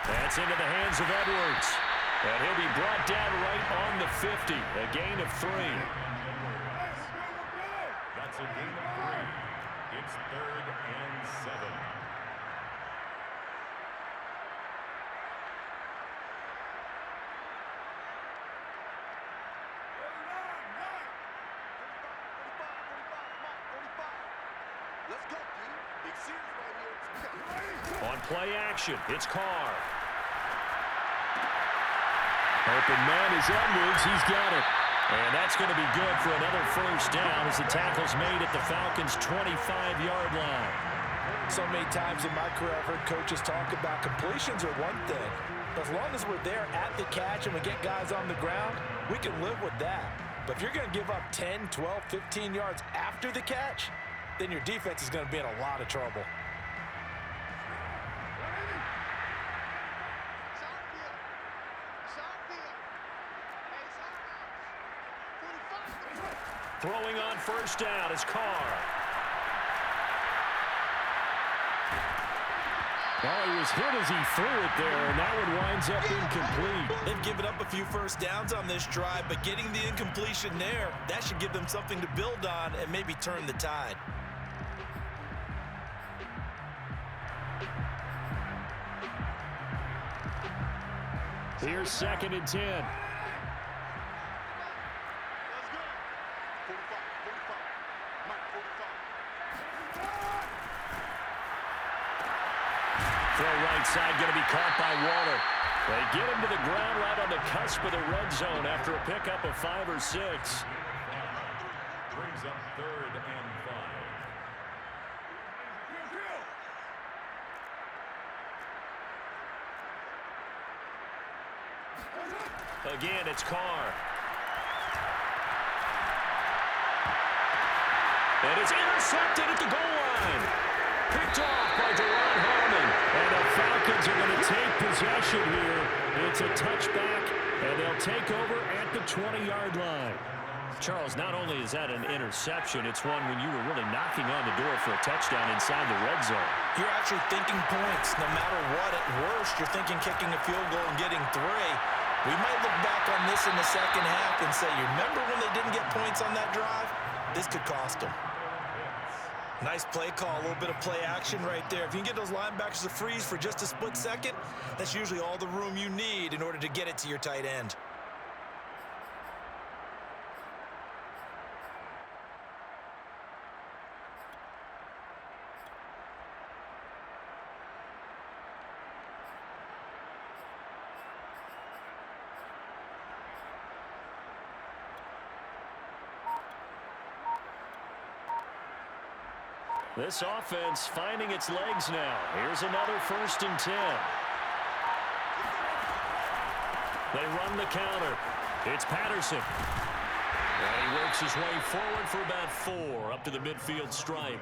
That's into the hands of Edwards. And he'll be brought down right on the 50. A gain of 3. That's a gain of 3. It's 3rd and 7. On play action, it's Carr. Open man is Edwards. He's got it. And that's going to be good for another first down as the tackle's made at the Falcons' 25-yard line. So many times in my career I've heard coaches talk about completions are one thing. But as long as we're there at the catch and we get guys on the ground, we can live with that. But if you're going to give up 10, 12, 15 yards after the catch, then your defense is going to be in a lot of trouble. Throwing on first down is Carr. Oh, he was hit as he threw it there, and that one winds up incomplete. They've given up a few first downs on this drive, but getting the incompletion there, that should give them something to build on and maybe turn the tide. Here's 2nd and 10. Throw right side, going to be caught by Water. They get him to the ground right on the cusp of the red zone after a pickup of 5 or 6. Brings up 3rd and 5. Again, it's Carr. And it's intercepted at the goal line. Picked off by Deron Harmon. And the Falcons are going to take possession here. It's a touchback, and they'll take over at the 20-yard line. Charles, not only is that an interception, it's one when you were really knocking on the door for a touchdown inside the red zone. You're actually thinking points. No matter what, at worst, you're thinking kicking a field goal and getting 3. We might look back on this in the second half and say, you remember when they didn't get points on that drive? This could cost them. Nice play call, a little bit of play action right there. If you can get those linebackers to freeze for just a split second, that's usually all the room you need in order to get it to your tight end. This offense finding its legs now. Here's another 1st and 10. They run the counter. It's Patterson. And he works his way forward for about 4 up to the midfield stripe.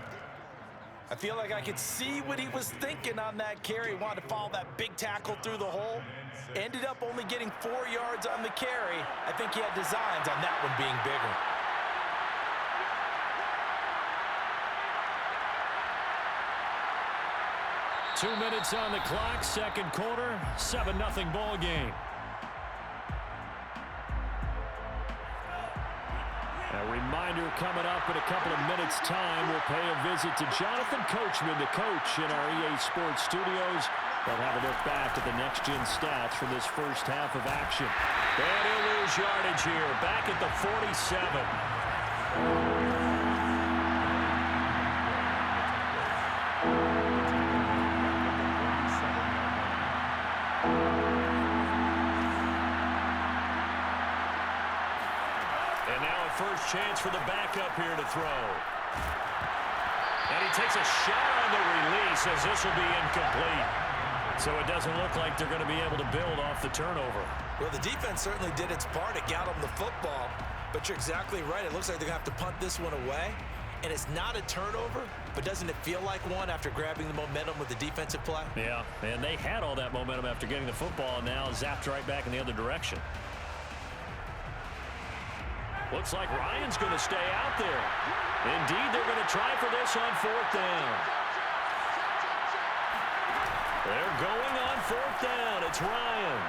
I feel like I could see what he was thinking on that carry. He wanted to follow that big tackle through the hole. Ended up only getting 4 yards on the carry. I think he had designs on that one being bigger. Two minutes on the clock, second quarter, 7-0 ball game. A reminder coming up in a couple of minutes' time, we'll pay a visit to Jonathan Coachman, the coach in our EA Sports studios. We'll have a look back at the next-gen stats from this first half of action. And he'll lose yardage here, back at the 47. First chance for the backup here to throw. And he takes a shot on the release as this will be incomplete. So it doesn't look like they're going to be able to build off the turnover. Well, the defense certainly did its part to get them the football. But you're exactly right. It looks like they're going to have to punt this one away. And it's not a turnover, but doesn't it feel like one after grabbing the momentum with the defensive play? Yeah, and they had all that momentum after getting the football, and now zapped right back in the other direction. Looks like Ryan's going to stay out there. Indeed, they're going to try for this on 4th down. They're going on fourth down. It's Ryan.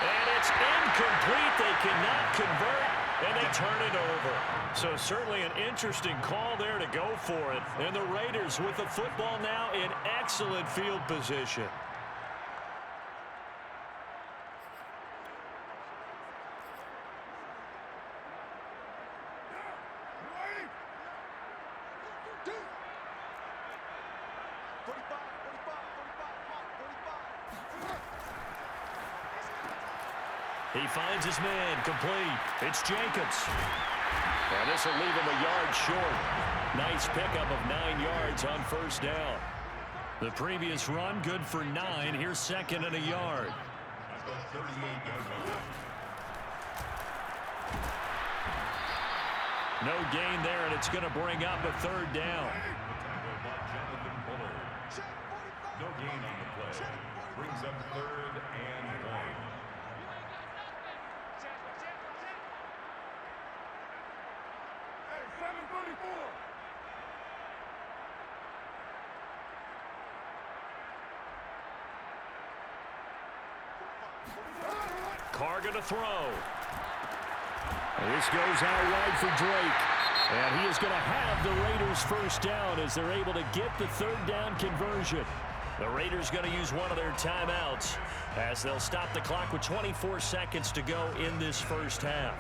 And it's incomplete. They cannot convert, and they turn it over. So certainly an interesting call there to go for it. And the Raiders with the football now in excellent field position. He finds his man, complete. It's Jacobs. And this will leave him a yard short. Nice pickup of 9 yards on first down. The previous run, good for 9. Here's second and a yard. No gain there, and it's going to bring up a third down. No gain on the play. Brings up third and 1. Carr going to throw. This goes out wide for Drake. And he is going to have the Raiders first down as they're able to get the third down conversion. The Raiders going to use one of their timeouts as they'll stop the clock with 24 seconds to go in this first half.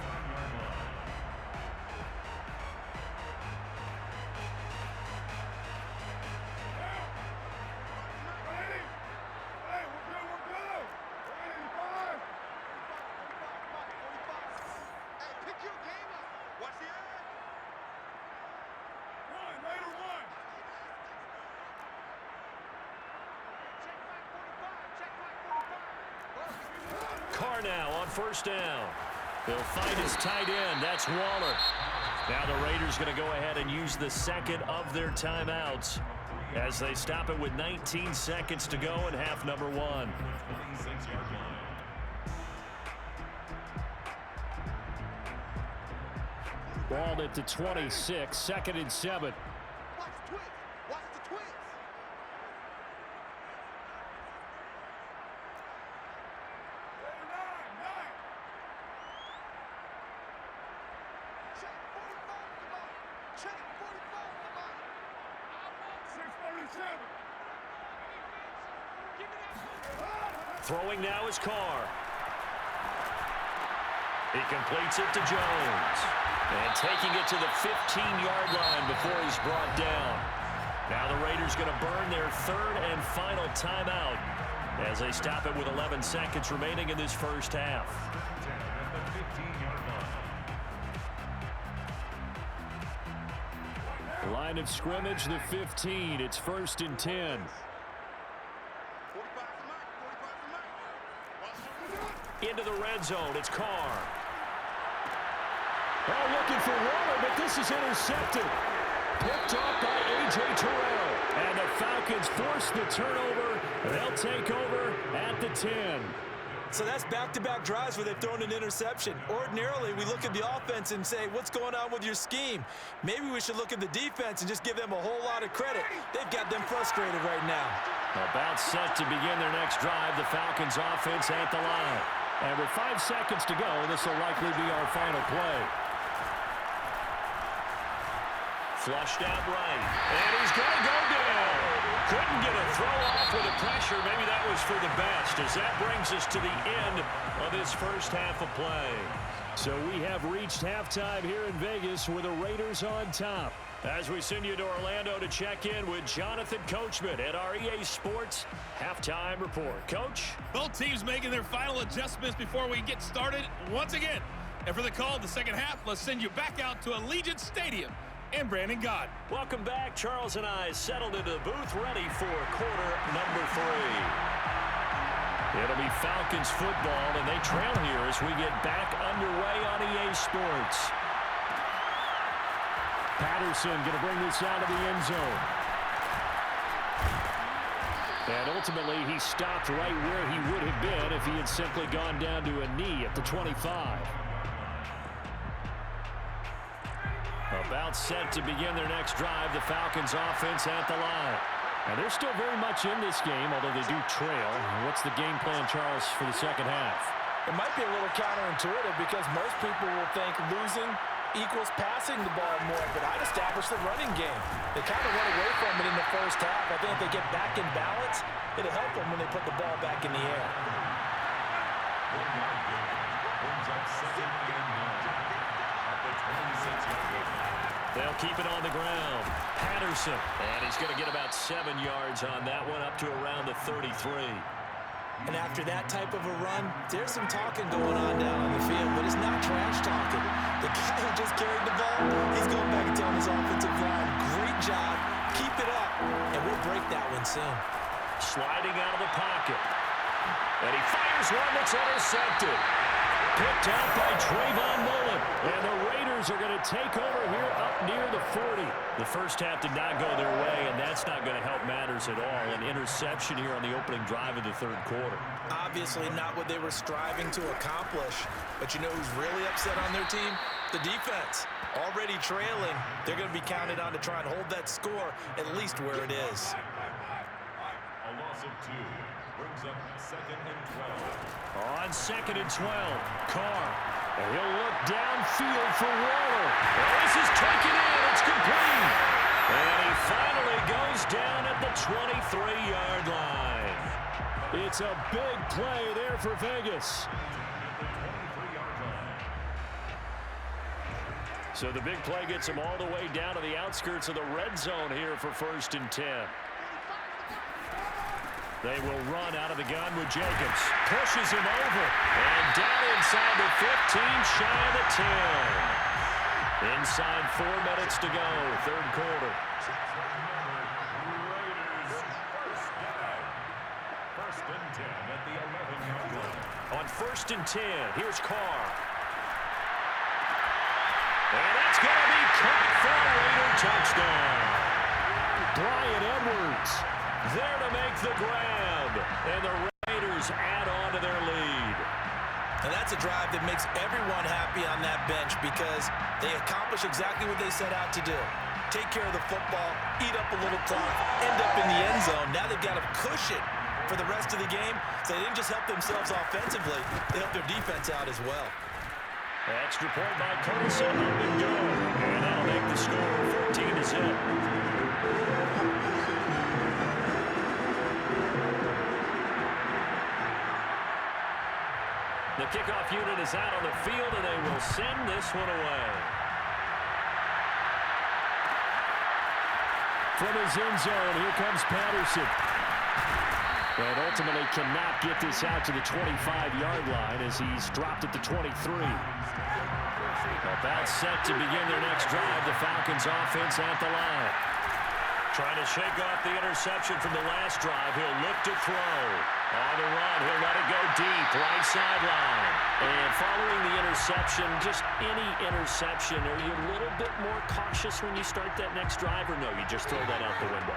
Carr now on first down. They'll find his tight end. That's Waller. Now the Raiders going to go ahead and use the second of their timeouts as they stop it with 19 seconds to go in half number 1. Ball at the 26, second and 7. Throwing now is Carr. He completes it to Jones. And taking it to the 15-yard line before he's brought down. Now the Raiders going to burn their third and final timeout as they stop it with 11 seconds remaining in this first half. Line of scrimmage, the 15. It's first and 10. Into the red zone, it's Carr. Oh, looking for Waller, but this is intercepted. Picked off by A.J. Terrell. And the Falcons force the turnover. They'll take over at the 10. So that's back-to-back drives where they've thrown an interception. Ordinarily, we look at the offense and say, what's going on with your scheme? Maybe we should look at the defense and just give them a whole lot of credit. They've got them frustrated right now. About set to begin their next drive, the Falcons offense at the line. And with 5 seconds to go, this will likely be our final play. Flushed out right. And he's going to go down. Couldn't get a throw off with the pressure. Maybe that was for the best, as that brings us to the end of this first half of play. So we have reached halftime here in Vegas with the Raiders on top. As we send you to Orlando to check in with Jonathan Coachman at our EA Sports Halftime Report. Coach? Both teams making their final adjustments before we get started once again. And for the call of the second half, let's send you back out to Allegiant Stadium and Brandon Gott. Welcome back. Charles and I settled into the booth ready for quarter number 3. It'll be Falcons football, and they trail here as we get back underway on EA Sports. Patterson going to bring this out of the end zone. And ultimately, he stopped right where he would have been if he had simply gone down to a knee at the 25. About set to begin their next drive, the Falcons offense at the line. And they're still very much in this game, although they do trail. What's the game plan, Charles, for the second half? It might be a little counterintuitive because most people will think losing equals passing the ball more, but I'd establish the running game. They kind of went away from it in the first half. I think if they get back in balance, it'll help them when they put the ball back in the air. They'll keep it on the ground. Patterson, and he's going to get about 7 yards on that one, up to around the 33. And after that type of a run, there's some talking going on down on the field, but it's not trash talking. The guy who just carried the ball, he's going back and telling his offensive line, great job, keep it up, and we'll break that one soon. Sliding out of the pocket. And he fires one that's intercepted. Picked out by Trayvon Mullen. And the Raiders are going to take over here up near the 40. The first half did not go their way, and that's not going to help matters at all. An interception here on the opening drive of the third quarter. Obviously not what they were striving to accomplish. But you know who's really upset on their team? The defense. Already trailing. They're going to be counted on to try and hold that score at least where it is. A loss of 2 brings up 2nd and 12. On 2nd and 12, Carr. And he'll look downfield for Waller. And this is taken in. It's complete. And he finally goes down at the 23-yard line. It's a big play there for Vegas. So the big play gets him all the way down to the outskirts of the red zone here for 1st and 10. They will run out of the gun with Jacobs. Pushes him over. And down inside the 15, shy of the 10. Inside 4 minutes to go, third quarter. First and 10 at the 11-yard line. On 1st and 10, here's Carr. And that's going to be caught for a Raider touchdown. Bryan Edwards there to make the grab. And the Raiders add on to their lead. And that's a drive that makes everyone happy on that bench because they accomplish exactly what they set out to do. Take care of the football, eat up a little clock, end up in the end zone. Now they've got a cushion for the rest of the game. So they didn't just help themselves offensively, they helped their defense out as well. Extra point by Curtis up and go. And that'll make the score 14-0. The kickoff unit is out on the field, and they will send this one away. From his end zone, here comes Patterson. And ultimately cannot get this out to the 25-yard line as he's dropped at the 23. About set to begin their next drive. The Falcons offense at the line. Trying to shake off the interception from the last drive. He'll look to throw. On the run, he'll let it go deep. Right sideline. And following the interception, just any interception, are you a little bit more cautious when you start that next drive, or no, you just throw that out the window?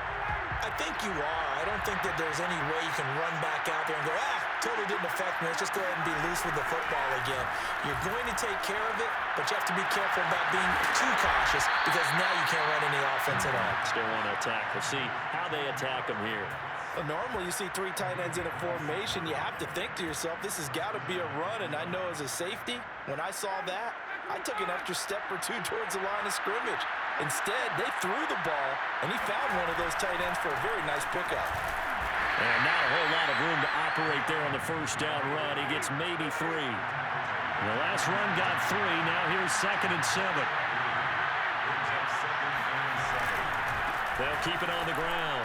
I think you are. I don't think that there's any way you can run back out there and go, totally didn't affect me. Let's just go ahead and be loose with the football again. You're going to take care of it, but you have to be careful about being too cautious because now you can't run any offense at all. Still want to attack. We'll see how they attack them here. Well, normally you see 3 tight ends in a formation. You have to think to yourself, this has got to be a run. And I know as a safety, when I saw that, I took an extra step or 2 towards the line of scrimmage. Instead, they threw the ball, and he found one of those tight ends for a very nice pickup. And not a whole lot of room to operate there on the first down run. He gets maybe 3. The last run got 3. Now here's 2nd and 7. They'll keep it on the ground.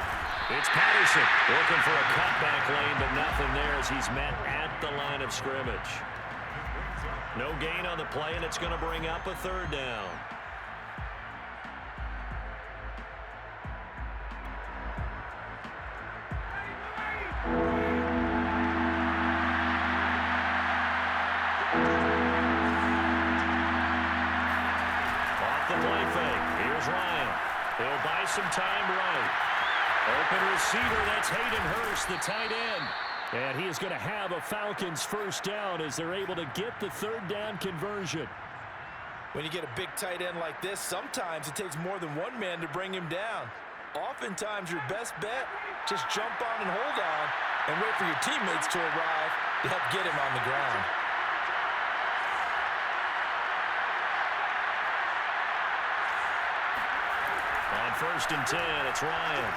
It's Patterson looking for a cutback lane, but nothing there as he's met at the line of scrimmage. No gain on the play, and it's going to bring up a 3rd down. Off the play fake. Here's Ryan. He'll buy some time right. Open receiver, that's Hayden Hurst, the tight end. And he is going to have a Falcons first down as they're able to get the 3rd down conversion. When you get a big tight end like this, sometimes it takes more than one man to bring him down. Oftentimes, your best bet, just jump on and hold on and wait for your teammates to arrive to help get him on the ground. On 1st and 10, it's Ryan.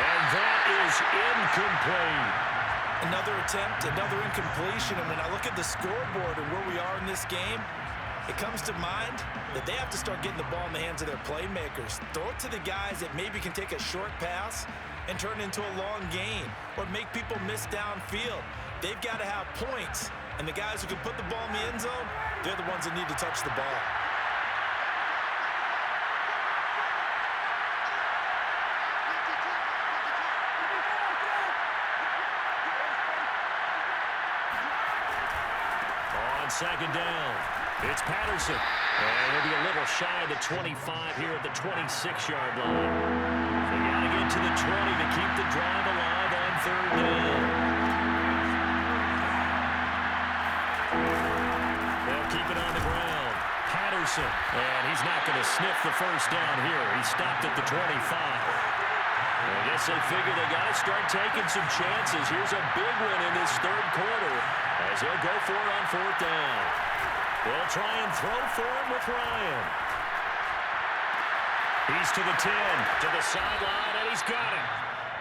And that is incomplete. Another attempt, another incompletion. And when I look at the scoreboard and where we are in this game, it comes to mind that they have to start getting the ball in the hands of their playmakers. Throw it to the guys that maybe can take a short pass and turn it into a long gain or make people miss downfield. They've got to have points. And the guys who can put the ball in the end zone, they're the ones that need to touch the ball. Second down. It's Patterson. And he'll be a little shy of the 25 here at the 26-yard line. They got to get to the 20 to keep the drive alive on 3rd down. They'll keep it on the ground. Patterson. And he's not going to sniff the first down here. He stopped at the 25. I guess they figure they got to start taking some chances. Here's a big one in this 3rd quarter as he'll go for it on 4th down. They'll try and throw for him with Ryan. He's to the 10, to the sideline, and he's got it.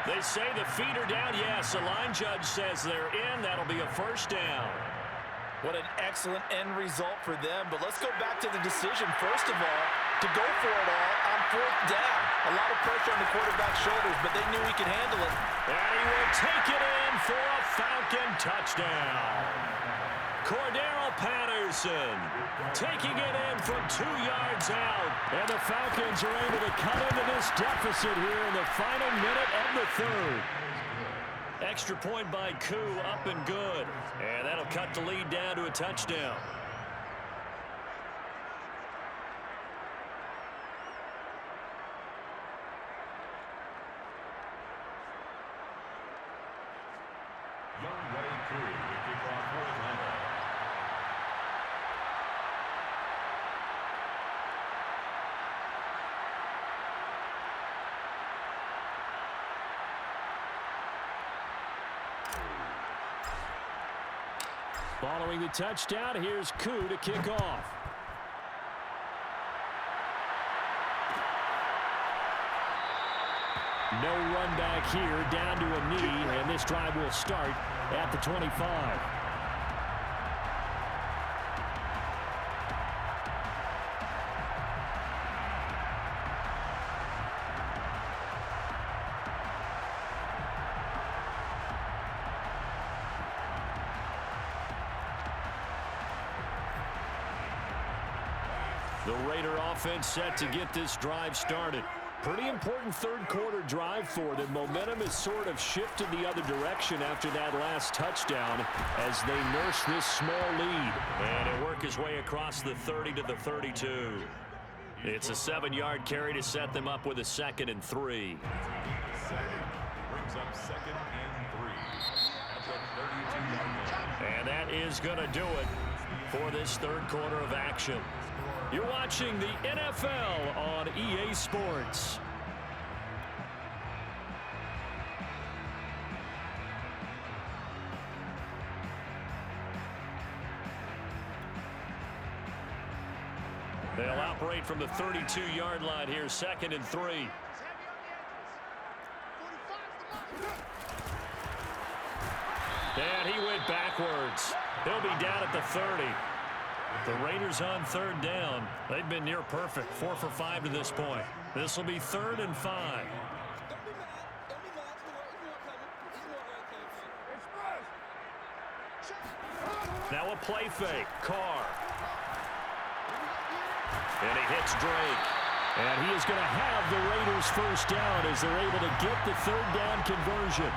They say the feet are down. Yes, the line judge says they're in. That'll be a 1st down. What an excellent end result for them. But let's go back to the decision, first of all, to go for it all on 4th down. A lot of pressure on the quarterback's shoulders, but they knew he could handle it. And he will take it in for a Falcon touchdown. Cordero Patterson taking it in from 2 yards out. And the Falcons are able to cut into this deficit here in the final minute of the 3rd. Extra point by Koo, up and good. And that'll cut the lead down to a touchdown. Following the touchdown, here's Koo to kick off. No run back here, down to a knee, and this drive will start at the 25. The Raider offense set to get this drive started. Pretty important 3rd quarter drive for them. Momentum has sort of shifted the other direction after that last touchdown as they nurse this small lead. And he'll work his way across the 30 to the 32. It's a 7-yard carry to set them up with a 2nd and 3. Brings up 2nd and 3 at the 32-yard line. And that is going to do it for this 3rd quarter of action. You're watching the NFL on EA Sports. They'll operate from the 32-yard line here, 2nd and 3. And he went backwards. He'll be down at the 30. The Raiders on 3rd down. They've been near perfect, 4 for 5 to this point. This will be 3rd and 5. Now a play fake. Carr. And he hits Drake. And he is going to have the Raiders 1st down as they're able to get the 3rd down conversion.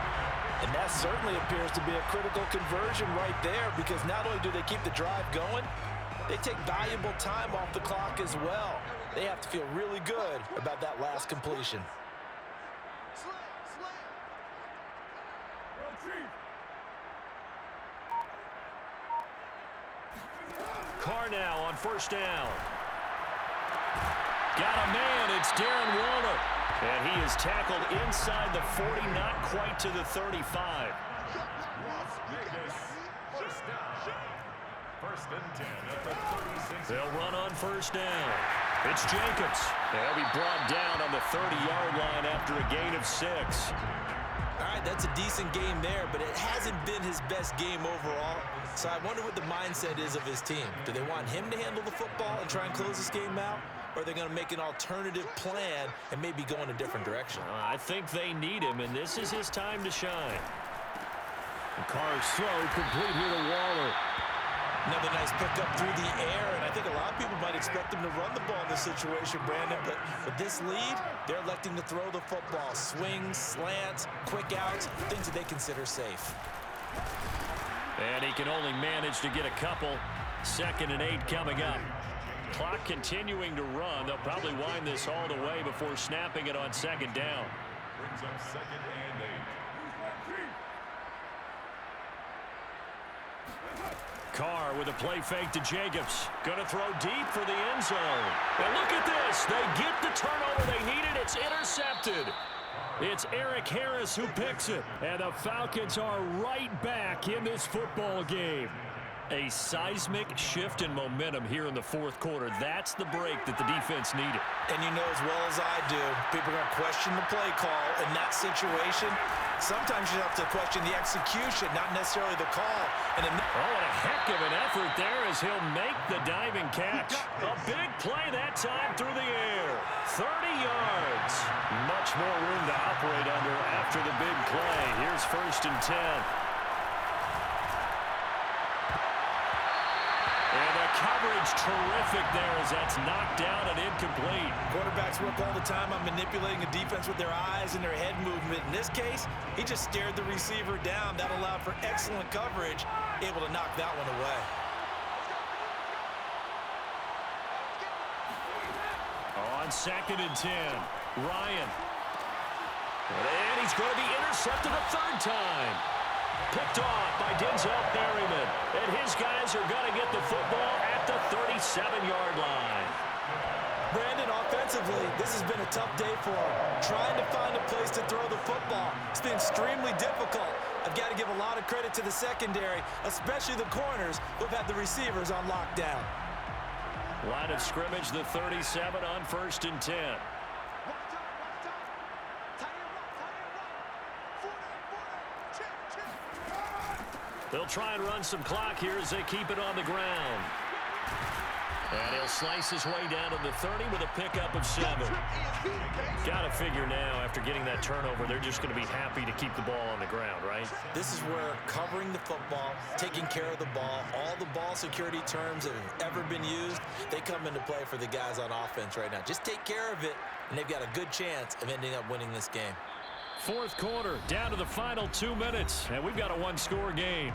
And that certainly appears to be a critical conversion right there, because not only do they keep the drive going, they take valuable time off the clock as well. They have to feel really good about that last completion. Carr now on 1st down. Got a man. It's Darren Waller. And he is tackled inside the 40, not quite to the 35. First and 10 at the 36. They'll run on first down. It's Jacobs. They'll be brought down on the 30-yard line after a gain of 6. All right, that's a decent game there, but it hasn't been his best game overall. So I wonder what the mindset is of his team. Do they want him to handle the football and try and close this game out? Or are they going to make an alternative plan and maybe go in a different direction? I think they need him, and this is his time to shine. The Carr's throw complete here to Waller. Another nice pickup through the air, and I think a lot of people might expect him to run the ball in this situation, Brandon, but with this lead, they're electing to throw the football. Swings, slants, quick outs, things that they consider safe. And he can only manage to get a couple. 2nd and 8 coming up. Clock continuing to run. They'll probably wind this all the way before snapping it on 2nd down. Brings up 2nd and 8. Carr with a play fake to Jacobs. Going to throw deep for the end zone. And look at this. They get the turnover they needed. It's intercepted. It's Eric Harris who picks it. And the Falcons are right back in this football game. A seismic shift in momentum here in the 4th quarter. That's the break that the defense needed. And you know as well as I do, people are going to question the play call in that situation. Sometimes you have to question the execution, not necessarily the call. And what a heck of an effort there as he'll make the diving catch. A big play that time through the air. 30 yards. Much more room to operate under after the big play. Here's 1st and 10. Coverage terrific there as that's knocked down and incomplete. Quarterbacks work all the time on manipulating the defense with their eyes and their head movement. In this case, he just stared the receiver down. That allowed for excellent coverage, able to knock that one away. On 2nd and 10, Ryan. And he's going to be intercepted a 3rd time. Picked off by Denzel Perryman. And his guys are going to get the football at the 37-yard line. Brandon, offensively, this has been a tough day for him. Trying to find a place to throw the football. It's been extremely difficult. I've got to give a lot of credit to the secondary, especially the corners who've had the receivers on lockdown. Line of scrimmage, the 37 on 1st and 10. They'll try and run some clock here as they keep it on the ground. And he'll slice his way down to the 30 with a pickup of 7. Got to figure now, after getting that turnover, they're just going to be happy to keep the ball on the ground, right? This is where covering the football, taking care of the ball, all the ball security terms that have ever been used, they come into play for the guys on offense right now. Just take care of it, and they've got a good chance of ending up winning this game. 4th quarter, down to the final 2 minutes, and we've got a 1-score game.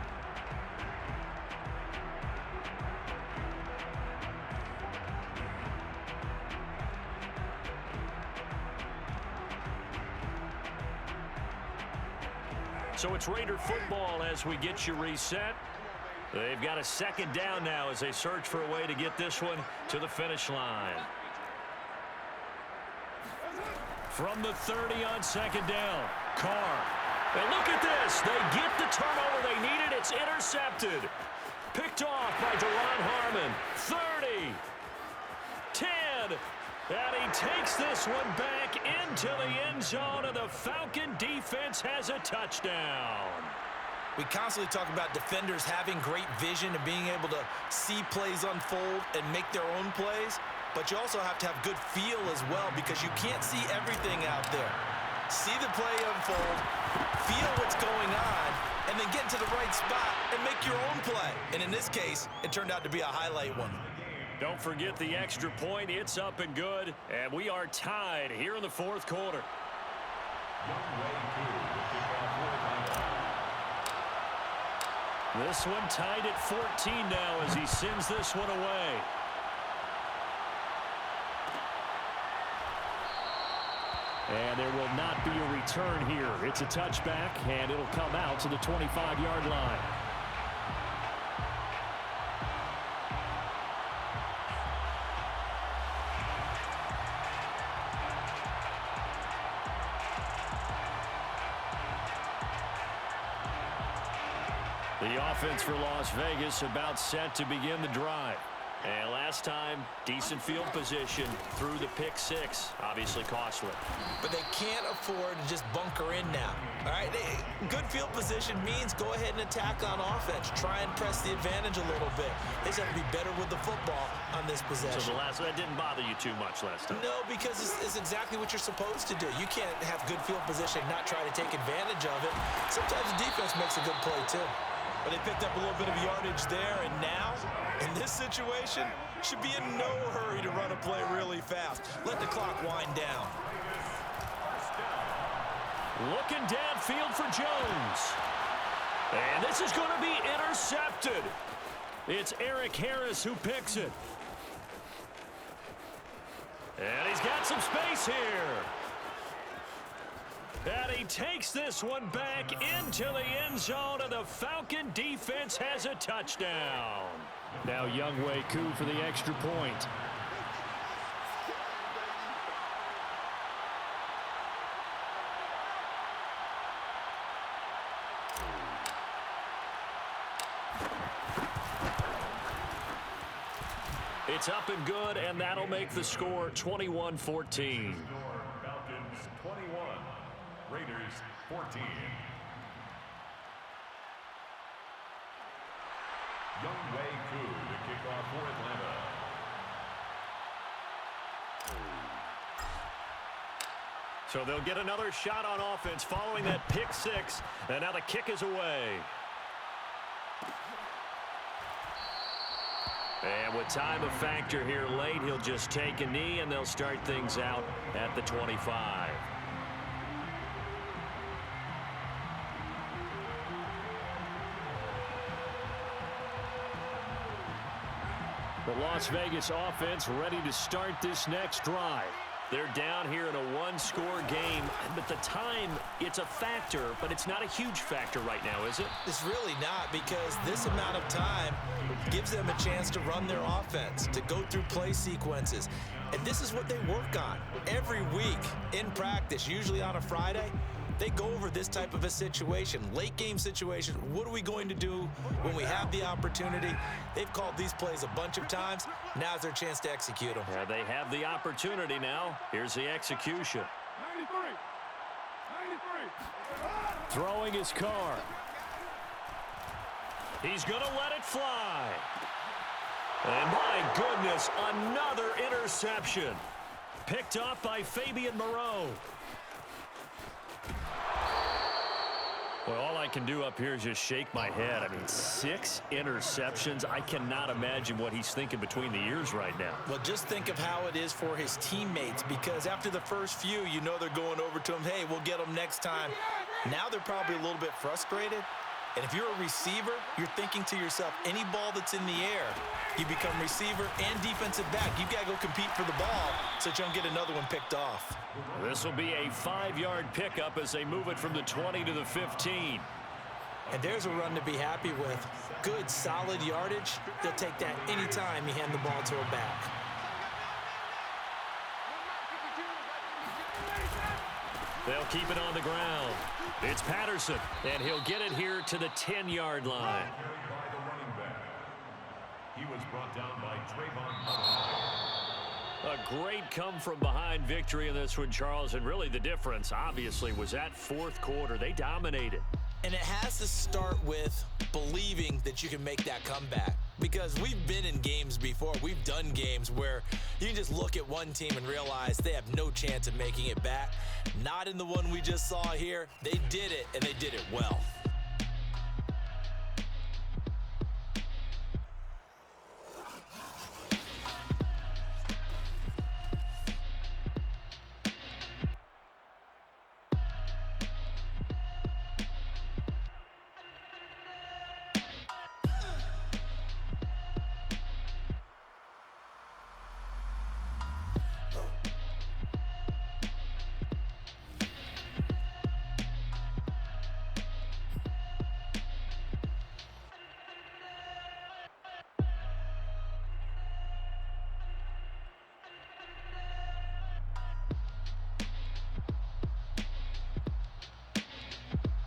So it's Raider football as we get you reset. They've got a 2nd down now as they search for a way to get this one to the finish line. From the 30 on 2nd down, Carr. And look at this. They get the turnover they needed. It's intercepted. Picked off by Duron Harmon. 30. 10. And he takes this one back into the end zone, and the Falcon defense has a touchdown. We constantly talk about defenders having great vision and being able to see plays unfold and make their own plays. But you also have to have good feel as well, because you can't see everything out there. See the play unfold, feel what's going on, and then get to the right spot and make your own play. And in this case, it turned out to be a highlight one. Don't forget the extra point. It's up and good. And we are tied here in the 4th quarter. This one tied at 14 now as he sends this one away. And there will not be a return here. It's a touchback, and it'll come out to the 25-yard line. The offense for Las Vegas about set to begin the drive. And last time, decent field position through the pick six. Obviously costly. But they can't afford to just bunker in now. All right, good field position means go ahead and attack on offense. Try and press the advantage a little bit. They just have to be better with the football on this possession. So that didn't bother you too much last time? No, because it's exactly what you're supposed to do. You can't have good field position and not try to take advantage of it. Sometimes the defense makes a good play too. But they picked up a little bit of yardage there, and now, in this situation, should be in no hurry to run a play really fast. Let the clock wind down. Looking downfield for Jones. And this is going to be intercepted. It's Eric Harris who picks it. And he's got some space here. And he takes this one back into the end zone, and the Falcon defense has a touchdown. Now Younghoe Koo for the extra point. It's up and good, and that'll make the score 21-14. Falcons 21, Raiders 14. Younghoe Koo to kick off for Atlanta. So they'll get another shot on offense following that pick six, and now the kick is away. And with time a factor here late, he'll just take a knee, and they'll start things out at the 25. The Las Vegas offense ready to start this next drive. They're down here in a one-score game, but the time, it's a factor, but it's not a huge factor right now, is it? It's really not, because this amount of time gives them a chance to run their offense, to go through play sequences. And this is what they work on every week in practice, usually on a Friday. They go over this type of a situation, late game situation. What are we going to do when we have the opportunity? They've called these plays a bunch of times. Now's their chance to execute them. Yeah, they have the opportunity now. Here's the execution. 93. Throwing his car. He's going to let it fly. And my goodness, another interception. Picked off by Fabian Moreau. Well, all I can do up here is just shake my head. I mean, 6 interceptions. I cannot imagine what he's thinking between the ears right now. Well, just think of how it is for his teammates, because after the first few, you know they're going over to him, hey, we'll get them next time. Now they're probably a little bit frustrated. And if you're a receiver, you're thinking to yourself, any ball that's in the air, you become receiver and defensive back. You've got to go compete for the ball so that you don't get another one picked off. This will be a 5-yard pickup as they move it from the 20 to the 15. And there's a run to be happy with. Good, solid yardage. They'll take that anytime you hand the ball to a back. They'll keep it on the ground. It's Patterson, and he'll get it here to the 10-yard line. By the running back. He was brought down by Trayvon. A great come-from-behind victory in this one, Charles, and really the difference, obviously, was that fourth quarter. They dominated. And it has to start with believing that you can make that comeback. Because we've been in games before. We've done games where you can just look at one team and realize they have no chance of making it back. Not in the one we just saw here. They did it, and they did it well.